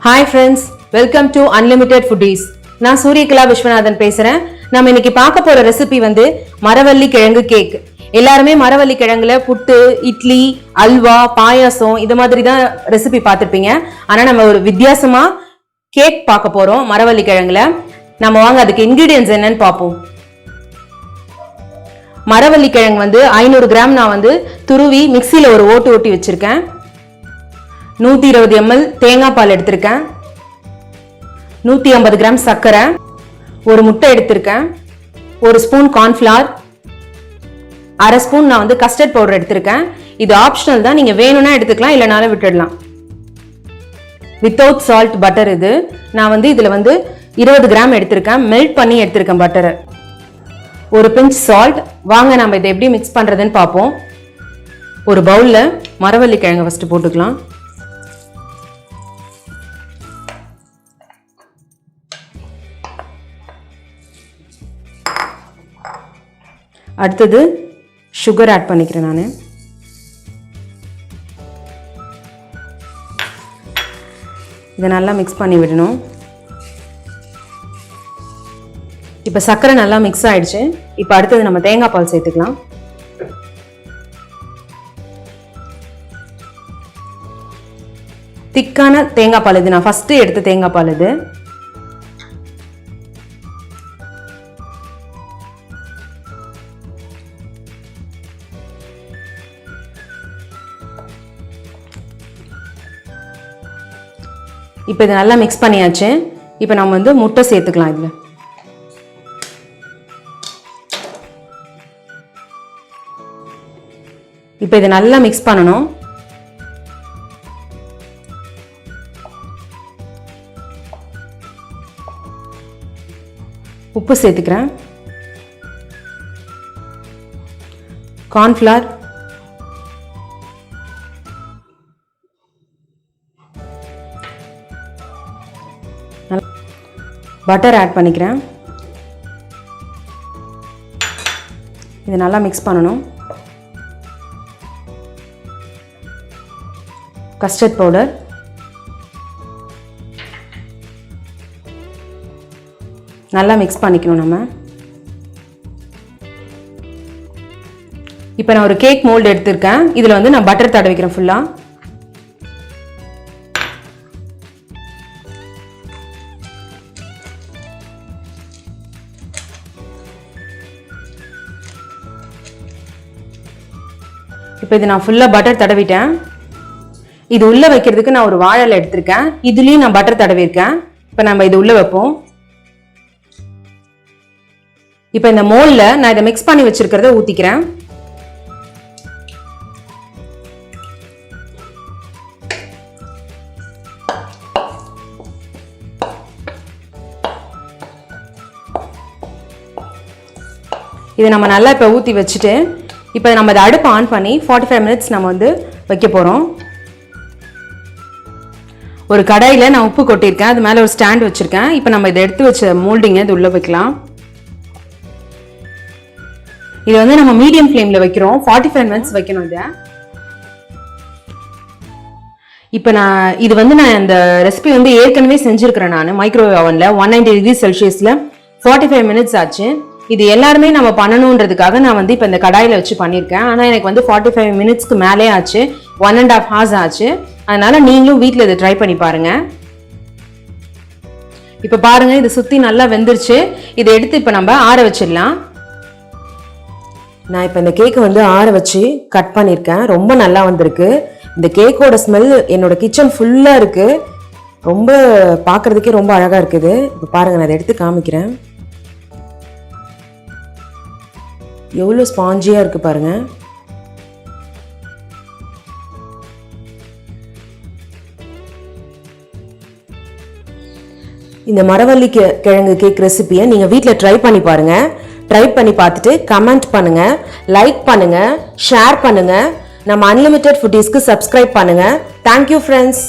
Hi friends, welcome to Unlimited Foodies. நான் சூரியகலா விஸ்வநாதன் பேசுறேன். நாம இன்னைக்கு பார்க்க போற ரெசிபி மரவள்ளி கிழங்கு கேக். எல்லாருமே மரவள்ளி கிழங்குல புட்டு, இட்லி, அல்வா, பாயாசம் இது மாதிரி தான் ரெசிபி பார்த்திருப்பீங்க. ஆனா நம்ம ஒரு வித்தியாசமா கேக் பார்க்க போறோம் மரவள்ளி கிழங்குல. நம்ம வாங்க அதுக்கு இன்கிரிடியன்ட்ஸ் என்னன்னு பார்ப்போம். மரவள்ளி கிழங்கு 500 கிராம் நான் துருவி மிக்சியில ஒரு ஓட்டி வச்சிருக்கேன். 120 ml தேங்காய் பால் எடுத்திருக்கேன். 150 கிராம் சர்க்கரை, ஒரு முட்டை எடுத்திருக்கேன், ஒரு ஸ்பூன் கார்ன்ஃப்ளவர், அரை ஸ்பூன் நான் கஸ்டர்ட் பவுடர் எடுத்திருக்கேன். இது ஆப்ஷனல் தான், நீங்க வேணும்னா எடுத்துக்கலாம், இல்லைனாலும் விட்டுடலாம். வித்தவுட் சால்ட் பட்டர் இது. நான் இதுல 20 கிராம் எடுத்திருக்கேன், மெல்ட் பண்ணி எடுத்திருக்கேன் பட்டரை. ஒரு பிஞ்ச் சால்ட். வாங்க நம்ம இதை எப்படி மிக்ஸ் பண்றதுன்னு பார்ப்போம். ஒரு பவுல்ல மரவள்ளி கிழங்கு ஃபர்ஸ்ட் போட்டுக்கலாம். அடுத்தது சுகர் ஆட் பண்ணிக்கிறேன். நான் இதை நல்லா மிக்ஸ் பண்ணி விடணும். இப்போ சர்க்கரை நல்லா மிக்ஸ் ஆயிடுச்சு. இப்போ அடுத்தது நம்ம தேங்காய் பால் சேர்த்துக்கலாம். திக்கான தேங்காய் பால் இது. நான் ஃபர்ஸ்ட் எடுத்த தேங்காய் பால் இது. இப்போ இது நல்லா மிக்ஸ் பண்ணியாச்சு. இப்போ நம்ம முட்டை சேர்த்துக்கலாம். இதில் இப்போ இதை நல்லா மிக்ஸ் பண்ணணும். உப்பு சேர்த்துக்கிறேன். கார்ன்ஃப்ளவர், பட்டர் ஆட் பண்ணிக்கிறேன். இது நல்லா மிக்ஸ் பண்ணணும். கஸ்டர்ட் பவுடர், நல்லா மிக்ஸ் பண்ணிக்கணும் நம்ம. இப்போ நான் ஒரு கேக் மோல்டு எடுத்திருக்கேன். இதில் நான் பட்டர் தடவிக்கிறேன் ஃபுல்லா. இப்போ இது நான் ஃபுல்லா பட்டர் தடவிட்டேன். இது உள்ள வைக்கிறதுக்கு நான் ஒரு வாழை எடுத்திருக்கேன். இதுலயும் நான் பட்டர் தடவிருக்கேன். இப்போ நம்ம இது உள்ள வைப்போம். இப்போ இந்த மோல்ல நான் இதை மிக்ஸ் பண்ணி வச்சிருக்கிறத ஊத்திக்கிறேன். இதை நம்ம நல்லா இப்போ ஊத்தி வச்சுட்டு இப்போ நம்ம இதை அடுப்பு ஆன் பண்ணி 45 மினிட்ஸ் நம்ம வைக்க போகிறோம். ஒரு கடாயில் நான் உப்பு கொட்டியிருக்கேன். அது மேலே ஒரு ஸ்டாண்ட் வச்சுருக்கேன். இப்போ நம்ம இதை எடுத்து வச்ச மோல்டிங்கை இது உள்ளே வைக்கலாம். இது நம்ம மீடியம் ஃப்ளேமில் வைக்கிறோம். 45 மினிட்ஸ் வைக்கணும் இதை. இப்போ நான் இது நான் இந்த ரெசிபி ஏற்கனவே செஞ்சுருக்கிறேன். நான் மைக்ரோவேவ் ஓவனில் 190 டிகிரி செல்சியஸில் 45 மினிட்ஸ் ஆச்சு. இது எல்லாருமே நம்ம பண்ணணுன்றதுக்காக நான் இப்போ இந்த கடாயில் வச்சு பண்ணியிருக்கேன். ஆனால் எனக்கு 45 மினிட்ஸ்க்கு மேலே ஆச்சு. 1.5 hours ஆச்சு. அதனால நீங்களும் வீட்டில் இதை ட்ரை பண்ணி பாருங்க. இப்போ பாருங்க, இது சுற்றி நல்லா வெந்துருச்சு. இதை எடுத்து இப்போ நம்ம ஆற வச்சிடலாம். நான் இப்போ இந்த கேக்கை ஆற வச்சு கட் பண்ணியிருக்கேன். ரொம்ப நல்லா வந்திருக்கு. இந்த கேக்கோட ஸ்மெல் என்னோட கிச்சன் ஃபுல்லாக இருக்கு. ரொம்ப பார்க்கறதுக்கே ரொம்ப அழகாக இருக்குது. இப்போ பாருங்க, நான் அதை எடுத்து காமிக்கிறேன். எவ்வளோ ஸ்பாஞ்சியாக இருக்கு பாருங்க. இந்த மரவள்ளி கிழங்கு கேக் ரெசிபியை நீங்கள் வீட்டில் ட்ரை பண்ணி பாருங்க. ட்ரை பண்ணி பார்த்துட்டு கமெண்ட் பண்ணுங்க, லைக் பண்ணுங்க, ஷேர் பண்ணுங்க. நம்ம அன்லிமிட்டெட் ஃபுட்டீஸ்க்கு சப்ஸ்கிரைப் பண்ணுங்க. Thank you friends.